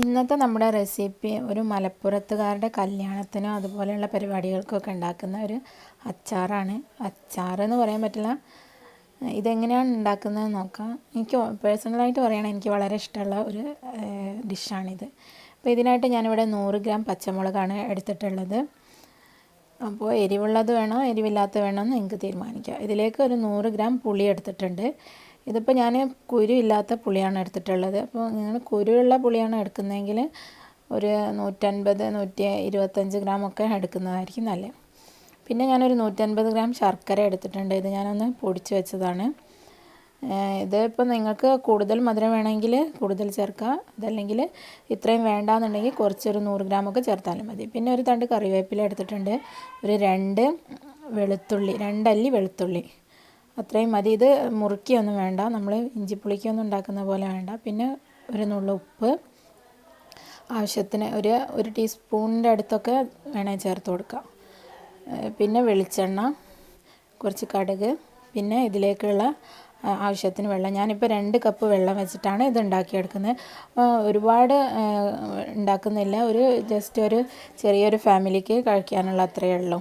ഇന്നത്തെ നമ്മുടെ റെസിപ്പി ഒരു മലപ്പുറത്തുകാരുടെ കല്യാണത്തിനോ അതുപോലെയുള്ള പരിപാടികൾക്കൊക്കെ ഉണ്ടാക്കുന്ന ഒരു അച്ചാറാണ്. അച്ചാറെന്ന് പറയാൻ പറ്റില്ല. ഇതെങ്ങനെയാണ് ഉണ്ടാക്കുന്നതെന്ന് നോക്കാം. എനിക്ക് പേഴ്സണലായിട്ട് പറയുകയാണെങ്കിൽ എനിക്ക് വളരെ ഇഷ്ടമുള്ള ഒരു ഡിഷാണിത്. അപ്പോൾ ഇതിനായിട്ട് ഞാനിവിടെ 100 ഗ്രാം പച്ചമുളകാണ് എടുത്തിട്ടുള്ളത്. അപ്പോൾ എരിവുള്ളത് വേണോ എരിവില്ലാത്ത വേണോ എന്ന് നിങ്ങൾക്ക് തീരുമാനിക്കാം. ഇതിലേക്ക് ഒരു 100 ഗ്രാം പുളി എടുത്തിട്ടുണ്ട്. ഇതിപ്പോൾ ഞാൻ കുരു ഇല്ലാത്ത പുളിയാണ് എടുത്തിട്ടുള്ളത്. അപ്പോൾ നിങ്ങൾ കുരുള്ള പുളിയാണ് എടുക്കുന്നതെങ്കിൽ ഒരു 150 125 ഗ്രാമൊക്കെ എടുക്കുന്നതായിരിക്കും നല്ലത്. പിന്നെ ഞാനൊരു 150 ഗ്രാം ശർക്കര എടുത്തിട്ടുണ്ട്. ഇത് ഞാനൊന്ന് പൊടിച്ച് വെച്ചതാണ്. ഇതിപ്പോൾ നിങ്ങൾക്ക് കൂടുതൽ മധുരം വേണമെങ്കിൽ കൂടുതൽ ചേർക്കുക. അതല്ലെങ്കിൽ ഇത്രയും വേണ്ടാന്നുണ്ടെങ്കിൽ കുറച്ചൊരു 100 ഗ്രാമൊക്കെ ചേർത്താലും മതി. പിന്നെ ഒരു തണ്ട് കറിവേപ്പില എടുത്തിട്ടുണ്ട്. ഒരു 2 അല്ലി വെളുത്തുള്ളി അത്രയും മതി. ഇത് മുറുക്കിയൊന്നും വേണ്ട, നമ്മൾ ഇഞ്ചിപ്പുളിക്കൊന്നും ഉണ്ടാക്കുന്ന പോലെ വേണ്ട. പിന്നെ ഒരു നുള്ളു ഉപ്പ്, ആവശ്യത്തിന് ഒരു ടീസ്പൂണിൻ്റെ അടുത്തൊക്കെ വേണമെങ്കിൽ ചേർത്ത് കൊടുക്കാം. പിന്നെ വെളിച്ചെണ്ണ, കുറച്ച് കടുക്, പിന്നെ ഇതിലേക്കുള്ള ആവശ്യത്തിന് വെള്ളം. ഞാനിപ്പോൾ 2 കപ്പ് വെള്ളം വെച്ചിട്ടാണ് ഇത് ഉണ്ടാക്കിയെടുക്കുന്നത്. ഒരുപാട് ഉണ്ടാക്കുന്നില്ല, ജസ്റ്റ് ഒരു ചെറിയൊരു ഫാമിലിക്ക് കഴിക്കാനുള്ള അത്രയേ ഉള്ളൂ.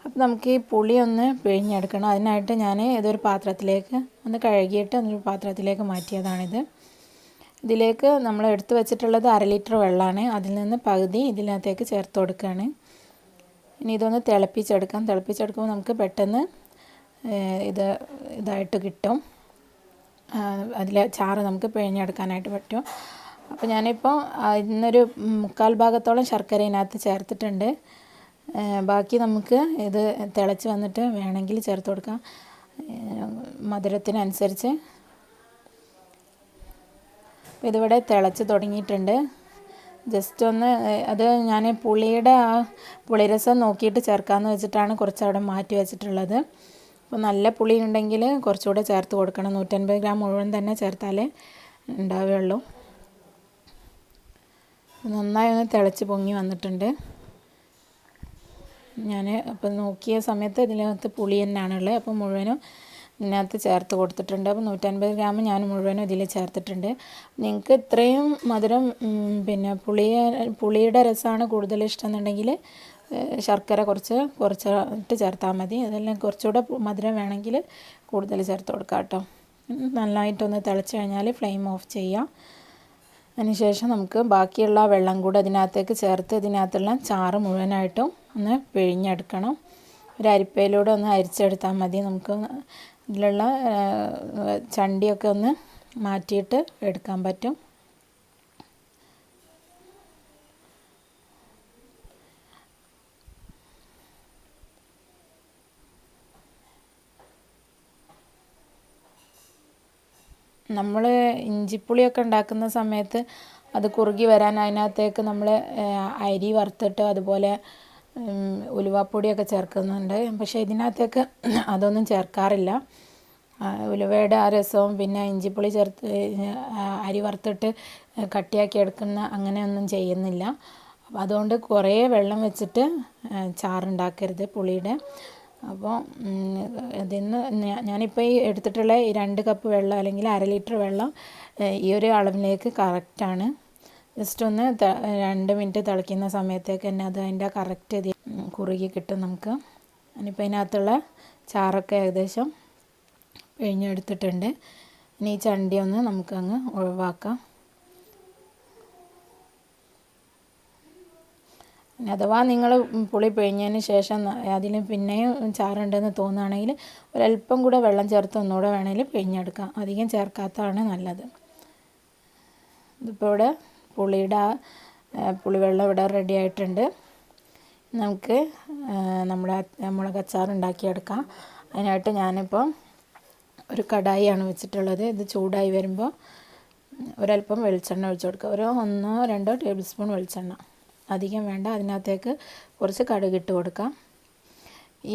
അപ്പോൾ നമുക്ക് ഈ പുളി ഒന്ന് പിഴിഞ്ഞെടുക്കണം. അതിനായിട്ട് ഞാൻ ഇതൊരു പാത്രത്തിലേക്ക് ഒന്ന് കഴുകിയിട്ട് ഒരു പാത്രത്തിലേക്ക് മാറ്റിയതാണിത്. ഇതിലേക്ക് നമ്മൾ എടുത്തു വെച്ചിട്ടുള്ളത് 1/2 ലിറ്റർ വെള്ളമാണ്. അതിൽ നിന്ന് പകുതി ഇതിനകത്തേക്ക് ചേർത്ത് കൊടുക്കുകയാണ്. ഇനി ഇതൊന്ന് തിളപ്പിച്ചെടുക്കുമ്പോൾ നമുക്ക് പെട്ടെന്ന് ഇതായിട്ട് കിട്ടും. അതിലെ ചാറ് നമുക്ക് പിഴിഞ്ഞെടുക്കാനായിട്ട് പറ്റും. അപ്പോൾ ഞാനിപ്പോൾ ഇന്നൊരു 1/4 ഭാഗത്തോളം ശർക്കര ഇതിനകത്ത് ചേർത്തിട്ടുണ്ട്. ബാക്കി നമുക്ക് ഇത് തിളച്ച് വന്നിട്ട് വേണമെങ്കിൽ ചേർത്ത് കൊടുക്കാം, മധുരത്തിനനുസരിച്ച്. ഇതിവിടെ തിളച്ച് തുടങ്ങിയിട്ടുണ്ട്. ജസ്റ്റ് ഒന്ന് അത് ഞാൻ പുളിരസം നോക്കിയിട്ട് ചേർക്കാമെന്ന് വെച്ചിട്ടാണ് കുറച്ചവിടെ മാറ്റി വെച്ചിട്ടുള്ളത്. അപ്പോൾ നല്ല പുളി ഉണ്ടെങ്കിൽ കുറച്ചുകൂടെ ചേർത്ത് കൊടുക്കണം. 150 ഗ്രാം മുഴുവൻ തന്നെ ചേർത്താലേ ഉണ്ടാവുകയുള്ളൂ. നന്നായി ഒന്ന് തിളച്ച് പൊങ്ങി വന്നിട്ടുണ്ട്. ഞാൻ അപ്പോൾ നോക്കിയ സമയത്ത് ഇതിനകത്ത് പുളി തന്നെയാണുള്ളത്. അപ്പോൾ മുഴുവനും ഇതിനകത്ത് ചേർത്ത് കൊടുത്തിട്ടുണ്ട്. അപ്പോൾ 150 ഗ്രാം ഞാൻ മുഴുവനും ഇതിൽ ചേർത്തിട്ടുണ്ട്. നിങ്ങൾക്ക് ഇത്രയും മധുരം പിന്നെ പുളിയുടെ രസമാണ് കൂടുതൽ ഇഷ്ടം എന്നുണ്ടെങ്കിൽ ശർക്കര കുറച്ചിട്ട് ചേർത്താൽ മതി. അതെല്ലാം കുറച്ചുകൂടെ മധുരം വേണമെങ്കിൽ കൂടുതൽ ചേർത്ത് കൊടുക്കാം കേട്ടോ. നന്നായിട്ടൊന്ന് തിളച്ച് കഴിഞ്ഞാൽ ഫ്ലെയിം ഓഫ് ചെയ്യാം. അതിനുശേഷം നമുക്ക് ബാക്കിയുള്ള വെള്ളം കൂടെ ഇതിനകത്തേക്ക് ചേർത്ത് ഇതിനകത്തുള്ള ചാറ് മുഴുവനായിട്ടും ഒന്ന് പിഴിഞ്ഞെടുക്കണം. ഒരു അരിപ്പയിലൂടെ ഒന്ന് അരിച്ചെടുത്താൽ മതി. നമുക്ക് ഇതിലുള്ള ചണ്ടിയൊക്കെ ഒന്ന് മാറ്റിയിട്ട് എടുക്കാൻ പറ്റും. നമ്മൾ ഇഞ്ചിപ്പുളിയൊക്കെ ഉണ്ടാക്കുന്ന സമയത്ത് അത് കുറുകി വരാൻ അതിനകത്തേക്ക് നമ്മൾ അരി വറുത്തിട്ട് അതുപോലെ ഉലുവാപ്പൊടിയൊക്കെ ചേർക്കുന്നുണ്ട്. പക്ഷേ ഇതിനകത്തേക്ക് അതൊന്നും ചേർക്കാറില്ല. ഉലുവയുടെ ആ രസവും പിന്നെ ഇഞ്ചിപ്പുളി ചേർത്ത് അരി വറുത്തിട്ട് കട്ടിയാക്കി എടുക്കുന്ന അങ്ങനെയൊന്നും ചെയ്യുന്നില്ല. അപ്പോൾ അതുകൊണ്ട് കുറേ വെള്ളം വെച്ചിട്ട് ചാറുണ്ടാക്കരുത് പുളിയുടെ. അപ്പോൾ അതിന്ന് ഞാനിപ്പോൾ ഈ എടുത്തിട്ടുള്ള ഈ 2 കപ്പ് വെള്ളം അല്ലെങ്കിൽ 1/2 ലിറ്റർ വെള്ളം ഈ ഒരു അളവിലേക്ക് കറക്റ്റാണ്. ജസ്റ്റ് ഒന്ന് 2 മിനിറ്റ് തിളയ്ക്കുന്ന സമയത്തേക്ക് തന്നെ അതിൻ്റെ കറക്റ്റ് കുറുകി കിട്ടും നമുക്ക്. ഇനിയിപ്പോൾ ഇതിനകത്തുള്ള ചാറൊക്കെ ഏകദേശം പിഴിഞ്ഞെടുത്തിട്ടുണ്ട്. ഇനി ഈ ചണ്ടി ഒന്ന് നമുക്കങ്ങ് ഒഴിവാക്കാം. അഥവാ നിങ്ങൾ പുളി പിഴിഞ്ഞതിന് ശേഷം അതിൽ പിന്നെയും ചാറുണ്ടെന്ന് തോന്നുകയാണെങ്കിൽ ഒരല്പം കൂടെ വെള്ളം ചേർത്ത് ഒന്നുകൂടെ വേണമെങ്കിൽ പിഴിഞ്ഞെടുക്കാം. അധികം ചേർക്കാത്തതാണ് നല്ലത്. ഇതിപ്പോൾ ഇവിടെ പുളിയുടെ പുളിവെള്ളം ഇവിടെ റെഡി ആയിട്ടുണ്ട്. നമുക്ക് നമ്മുടെ മുളകച്ചാർ ഉണ്ടാക്കിയെടുക്കാം. അതിനായിട്ട് ഞാനിപ്പോൾ ഒരു കടായിയാണ് വെച്ചിട്ടുള്ളത്. ഇത് ചൂടായി വരുമ്പോൾ ഒരല്പം വെളിച്ചെണ്ണ ഒഴിച്ച് കൊടുക്കുക. ഒരു 1-2 ടേബിൾ സ്പൂൺ വെളിച്ചെണ്ണ, അധികം വേണ്ട. അതിനകത്തേക്ക് കുറച്ച് കടുകിട്ട് കൊടുക്കാം.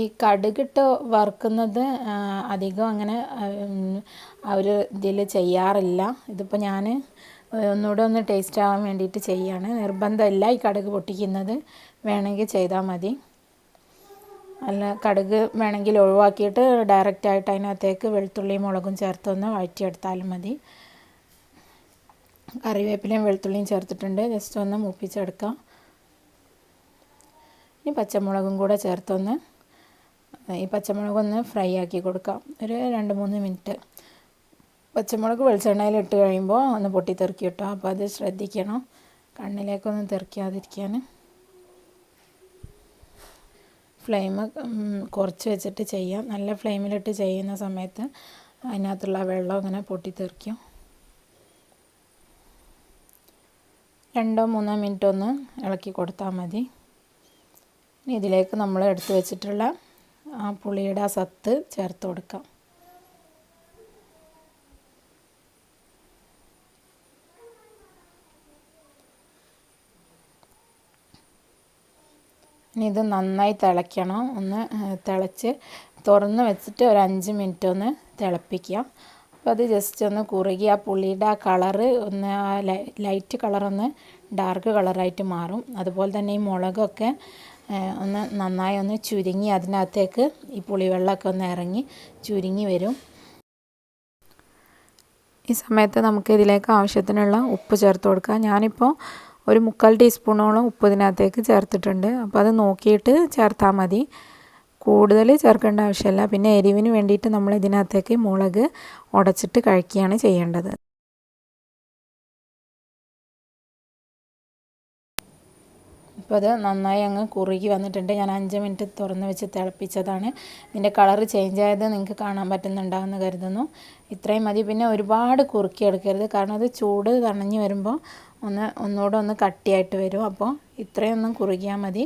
ഈ കടുകിട്ട് വറുക്കുന്നത് അധികം അങ്ങനെ ഇതിൽ ചെയ്യാറില്ല. ഇതിപ്പോൾ ഞാൻ ഒന്നുകൂടെ ഒന്ന് ടേസ്റ്റ് ആവാൻ വേണ്ടിയിട്ട് ചെയ്യാണ്. നിർബന്ധമില്ല ഈ കടുക് പൊട്ടിക്കുന്നത്, വേണമെങ്കിൽ ചെയ്താൽ മതി. അല്ല കടുക് വേണമെങ്കിൽ ഒഴിവാക്കിയിട്ട് ഡയറക്റ്റായിട്ട് അതിനകത്തേക്ക് വെളുത്തുള്ളിയും മുളകും ചേർത്തൊന്ന് വഴറ്റിയെടുത്താലും മതി. കറിവേപ്പിലയും വെളുത്തുള്ളിയും ചേർത്തിട്ടുണ്ട്. ജസ്റ്റ് ഒന്ന് മൂപ്പിച്ചെടുക്കാം. ഇനി പച്ചമുളകും കൂടെ ചേർത്തൊന്ന് ഈ പച്ചമുളകൊന്ന് ഫ്രൈ ആക്കി കൊടുക്കാം. ഒരു 2-3 മിനിറ്റ്. പച്ചമുളക് വെളിച്ചെണ്ണയിൽ ഇട്ട് കഴിയുമ്പോൾ ഒന്ന് പൊട്ടിത്തെറിക്കും കേട്ടോ. അപ്പോൾ അത് ശ്രദ്ധിക്കണം, കണ്ണിലേക്കൊന്നും തെറിക്കാതിരിക്കാൻ. ഫ്ലെയിം കുറച്ച് വെച്ചിട്ട് ചെയ്യാം. നല്ല ഫ്ലെയിമിലിട്ട് ചെയ്യുന്ന സമയത്ത് അതിനകത്തുള്ള വെള്ളം ഇങ്ങനെ പൊട്ടിത്തെറിക്കും. 2-3 മിനിറ്റ് ഒന്ന് ഇളക്കി കൊടുത്താൽ മതി. ഇനി ഇതിലേക്ക് നമ്മൾ എടുത്ത് വെച്ചിട്ടുള്ള ആ പുളിയുടെ ആ സത്ത് ചേർത്ത് കൊടുക്കാം. ഇനി ഇത് നന്നായി തിളയ്ക്കണം. ഒന്ന് തിളച്ച് തുറന്ന് വെച്ചിട്ട് ഒരു 5 മിനിറ്റ് ഒന്ന് തിളപ്പിക്കുക. അപ്പോൾ അത് ജസ്റ്റ് ഒന്ന് കുറുകി ആ പുളിയുടെ ആ കളറ് ഒന്ന് ആ ലൈറ്റ് കളറൊന്ന് ഡാർക്ക് കളറായിട്ട് മാറും. അതുപോലെ തന്നെ ഈ മുളകൊക്കെ ഒന്ന് നന്നായി ഒന്ന് ചുരുങ്ങി അതിനകത്തേക്ക് ഈ പുളിവെള്ളമൊക്കെ ഒന്ന് ഇറങ്ങി ചുരുങ്ങി വരും. ഈ സമയത്ത് നമുക്ക് ഇതിലേക്ക് ആവശ്യത്തിനുള്ള ഉപ്പ് ചേർത്ത് കൊടുക്കാം. ഞാനിപ്പോൾ ഒരു 3/4 ടീസ്പൂണോളം ഉപ്പ് ഇതിനകത്തേക്ക് ചേർത്തിട്ടുണ്ട്. അപ്പോൾ അത് നോക്കിയിട്ട് ചേർത്താൽ മതി, കൂടുതൽ ചേർക്കേണ്ട ആവശ്യമില്ല. പിന്നെ എരിവിന് വേണ്ടിയിട്ട് നമ്മൾ ഇതിനകത്തേക്ക് മുളക് ഉടച്ചിട്ട് കഴിക്കുകയാണ് ചെയ്യേണ്ടത്. ഇപ്പോൾ അത് നന്നായി അങ്ങ് കുറുകി വന്നിട്ടുണ്ട്. ഞാൻ 5 മിനിറ്റ് തുറന്ന് വെച്ച് തിളപ്പിച്ചതാണ്. ഇതിൻ്റെ കളറ് ചേഞ്ച് ആയത് നിങ്ങൾക്ക് കാണാൻ പറ്റുന്നുണ്ടാകുമെന്ന് കരുതുന്നു. ഇത്രയും മതി. പിന്നെ ഒരുപാട് കുറുക്കിയെടുക്കരുത്, കാരണം അത് ചൂട് തണഞ്ഞ് വരുമ്പോൾ ഒന്നുകൂടെ ഒന്ന് കട്ടിയായിട്ട് വരും. അപ്പോൾ ഇത്രയൊന്നും കുറുകിയാൽ മതി.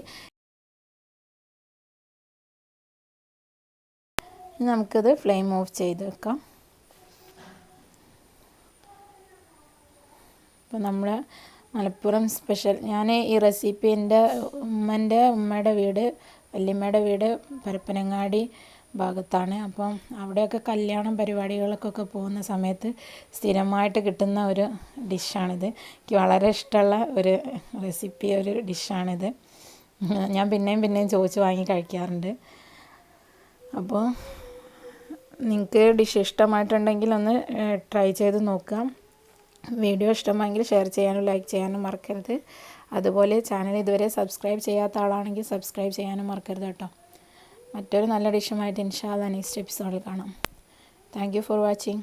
നമുക്കിത് ഫ്ലെയിം ഓഫ് ചെയ്ത് വെക്കാം. അപ്പോൾ നമ്മൾ മലപ്പുറം സ്പെഷ്യൽ, ഞാൻ ഈ റെസിപ്പി എൻ്റെ ഉമ്മയുടെ വീട്, വല്യമ്മയുടെ വീട് പരപ്പനങ്ങാടി ഭാഗത്താണ്. അപ്പം അവിടെയൊക്കെ കല്യാണം പരിപാടികൾക്കൊക്കെ പോകുന്ന സമയത്ത് സ്ഥിരമായിട്ട് കിട്ടുന്ന ഒരു ഡിഷാണിത്. എനിക്ക് വളരെ ഇഷ്ടമുള്ള ഒരു റെസിപ്പി, ഒരു ഡിഷാണിത്. ഞാൻ പിന്നെയും ചോദിച്ച് വാങ്ങി കഴിക്കാറുണ്ട്. അപ്പോൾ നിങ്ങൾക്ക് ഡിഷ് ഇഷ്ടമായിട്ടുണ്ടെങ്കിൽ ഒന്ന് ട്രൈ ചെയ്ത് നോക്കാം. വീഡിയോ ഇഷ്ടമായെങ്കിൽ ഷെയർ ചെയ്യാനും ലൈക്ക് ചെയ്യാനും മറക്കരുത്. അതുപോലെ ചാനൽ ഇതുവരെ സബ്സ്ക്രൈബ് ചെയ്യാത്ത ആളാണെങ്കിൽ സബ്സ്ക്രൈബ് ചെയ്യാനും മറക്കരുത് കേട്ടോ. മറ്റൊരു നല്ല ഡിഷുമായിട്ട് ഇൻഷാ അല്ലാഹ് നെക്സ്റ്റ് എപ്പിസോഡിൽ കാണാം. Thank you for watching.